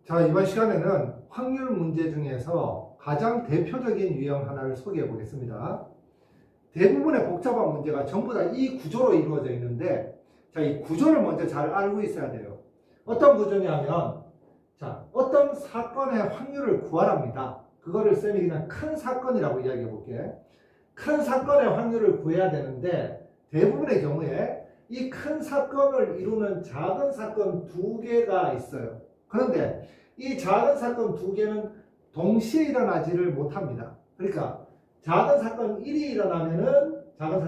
자, 이번 시간에는 확률 문제 중에서 가장 대표적인 유형 하나를 소개해 보겠습니다. 대부분의 복잡한 문제가 전부 다 이 구조로 이루어져 있는데, 자, 이 구조를 먼저 잘 알고 있어야 돼요. 어떤 구조냐면, 자, 어떤 사건의 확률을 구하랍니다. 그거를 쌤이 그냥 큰 사건이라고 이야기해 볼게. 큰 사건의 확률을 구해야 되는데, 대부분의 경우에 이 큰 사건을 이루는 작은 사건 두 개가 있어요. 그런데 이 작은 사건 두 개는 동시에 일어나지를 못합니다. 그러니까 작은 사건 1이 일어나면 작은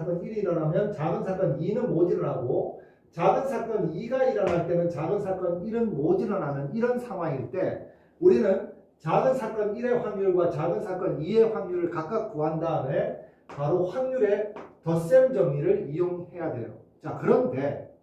사건 2는 못 일어나고, 작은 사건 2가 일어날 때는 작은 사건 1은 못 일어나는 이런 상황일 때, 우리는 작은 사건 1의 확률과 작은 사건 2의 확률을 각각 구한 다음에 바로 확률의 덧셈 정리를 이용해야 돼요. 자, 그런데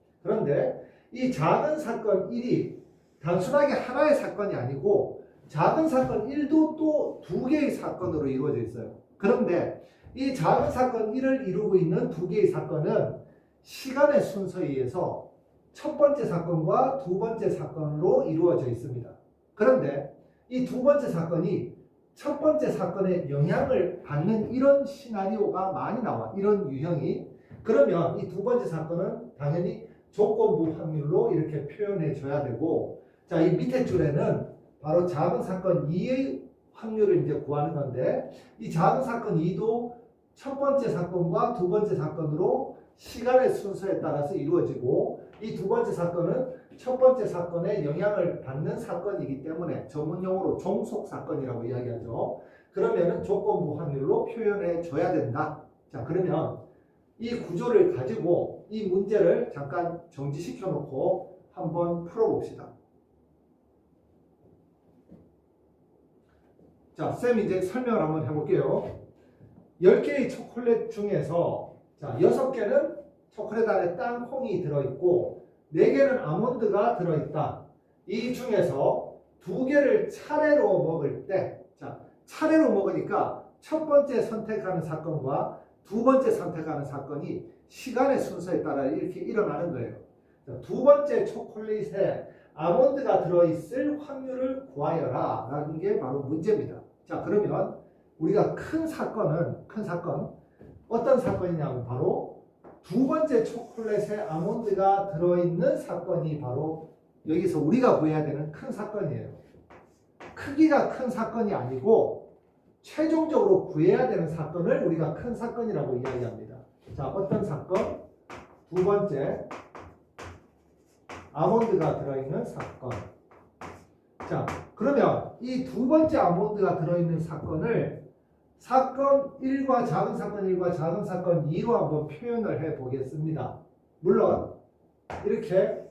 이 작은 사건 1이 단순하게 하나의 사건이 아니고 작은 사건 1도 또 두 개의 사건으로 이루어져 있어요. 그런데 이 작은 사건 1을 이루고 있는 두 개의 사건은 시간의 순서에 의해서 첫 번째 사건과 두 번째 사건으로 이루어져 있습니다. 그런데 이 두 번째 사건이 첫 번째 사건에 영향을 받는 이런 시나리오가 많이 나와. 이런 유형이. 그러면 이 두 번째 사건은 당연히 조건부 확률로 이렇게 표현해 줘야 되고, 자, 이 밑에 줄에는 바로 작은 사건 2의 확률을 이제 구하는 건데, 이 작은 사건 2도 첫 번째 사건과 두 번째 사건으로 시간의 순서에 따라서 이루어지고, 이 두 번째 사건은 첫 번째 사건에 영향을 받는 사건이기 때문에 전문용어로 종속 사건이라고 이야기하죠. 그러면은 조건부 확률로 표현해 줘야 된다. 자, 그러면 이 구조를 가지고 이 문제를 잠깐 정지시켜 놓고 한번 풀어봅시다. 자, 쌤이 이제 설명을 한번 해볼게요. 10개의 초콜릿 중에서, 자, 6개는 초콜릿 안에 땅콩이 들어있고 4개는 아몬드가 들어있다. 이 중에서 2개를 차례로 먹을 때, 자, 차례로 먹으니까 첫 번째 선택하는 사건과 두 번째 선택하는 사건이 시간의 순서에 따라 이렇게 일어나는 거예요. 자, 두 번째 초콜릿에 아몬드가 들어있을 확률을 구하여라 라는 게 바로 문제입니다. 자, 그러면 우리가 큰 사건 어떤 사건이냐면 바로 두 번째 초콜릿에 아몬드가 들어있는 사건이 바로 여기서 우리가 구해야 되는 큰 사건이에요. 크기가 큰 사건이 아니고 최종적으로 구해야 되는 사건을 우리가 큰 사건이라고 이야기합니다. 자, 어떤 사건? 두 번째 아몬드가 들어있는 사건. 자, 그러면 이 두 번째 아몬드가 들어있는 사건을 사건 1과 작은 사건 1과 작은 사건 2로 한번 표현을 해 보겠습니다. 물론 이렇게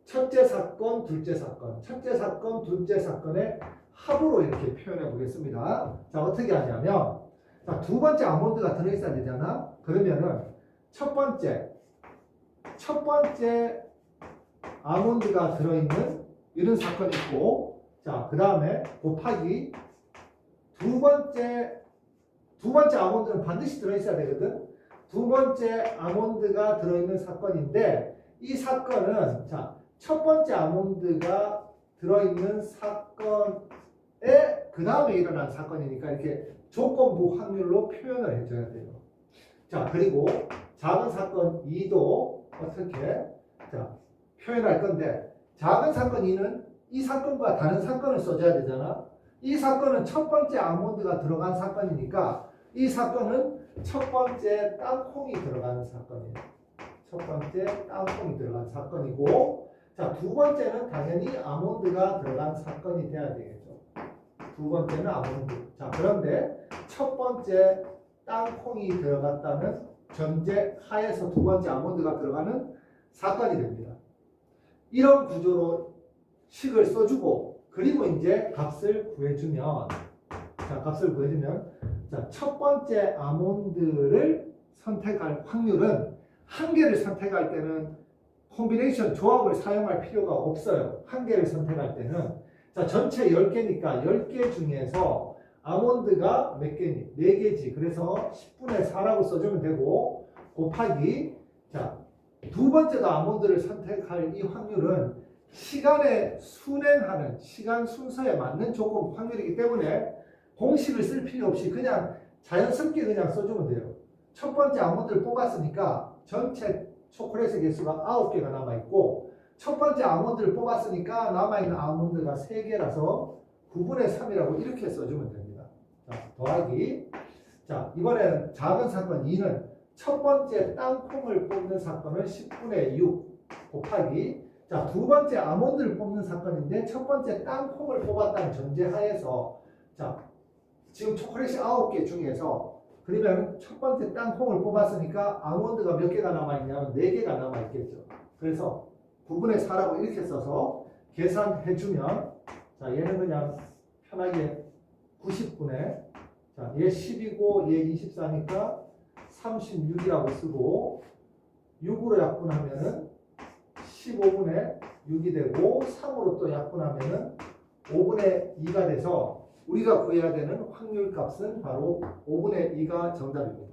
첫째 사건, 둘째 사건, 첫째 사건, 둘째 사건의 합으로 이렇게 표현해 보겠습니다. 자, 어떻게 하냐면, 자, 두 번째 아몬드가 들어있어야 되잖아. 그러면은 첫 번째 아몬드가 들어있는 이런 사건이 있고, 자, 그 다음에 곱하기 두 번째 아몬드는 반드시 들어있어야 되거든. 두 번째 아몬드가 들어있는 사건인데, 이 사건은, 자, 첫 번째 아몬드가 들어있는 사건에 그 다음에 일어난 사건이니까 이렇게 조건부 확률로 표현을 해줘야 돼요. 자, 그리고 작은 사건 2도 어떻게, 자, 표현할 건데, 작은 사건 2는 이 사건과 다른 사건을 써줘야 되잖아. 이 사건은 첫 번째 아몬드가 들어간 사건이니까 이 사건은 첫 번째 땅콩이 들어가는 사건이에요. 첫 번째 땅콩이 들어간 사건이고, 자, 두 번째는 당연히 아몬드가 들어간 사건이 돼야 되겠죠. 두 번째는 아몬드. 자, 그런데 첫 번째 땅콩이 들어갔다는 전제 하에서 두 번째 아몬드가 들어가는 사건이 됩니다. 이런 구조로 식을 써주고, 그리고 이제 값을 구해주면, 자, 첫 번째 아몬드를 선택할 확률은 한 개를 선택할 때는 콤비네이션 조합을 사용할 필요가 없어요. 한 개를 선택할 때는. 자, 전체 10개니까 10개 중에서 아몬드가 몇 개니? 4개지. 그래서 10분의 4라고 써주면 되고, 곱하기, 자, 두 번째도 아몬드를 선택할 이 확률은 시간에 순행하는 시간 순서에 맞는 조건 확률이기 때문에 공식을 쓸 필요 없이 그냥 자연스럽게 그냥 써주면 돼요. 첫 번째 아몬드를 뽑았으니까 전체 초콜릿의 개수가 9개가 남아있고 첫 번째 아몬드를 뽑았으니까 남아있는 아몬드가 3개라서 9분의 3이라고 이렇게 써주면 됩니다. 자, 더하기. 자, 이번엔 작은 사건 2는 첫 번째 땅콩을 뽑는 사건을 10분의 6 곱하기. 자, 두 번째 아몬드를 뽑는 사건인데 첫 번째 땅콩을 뽑았다는 전제하에서 자, 지금 초콜릿이 9개 중에서 그러면 첫 번째 땅콩을 뽑았으니까 아몬드가 몇 개가 남아있냐면 4개가 남아있겠죠. 그래서 9분의 4라고 이렇게 써서 계산해주면 자, 얘는 그냥 편하게 90분의 자, 얘 10이고 얘 24니까 36이라고 쓰고 6으로 약분하면은 15분의 6이 되고 3으로 또 약분하면은 5분의 2가 돼서 우리가 구해야 되는 확률 값은 바로 5분의 2가 정답입니다.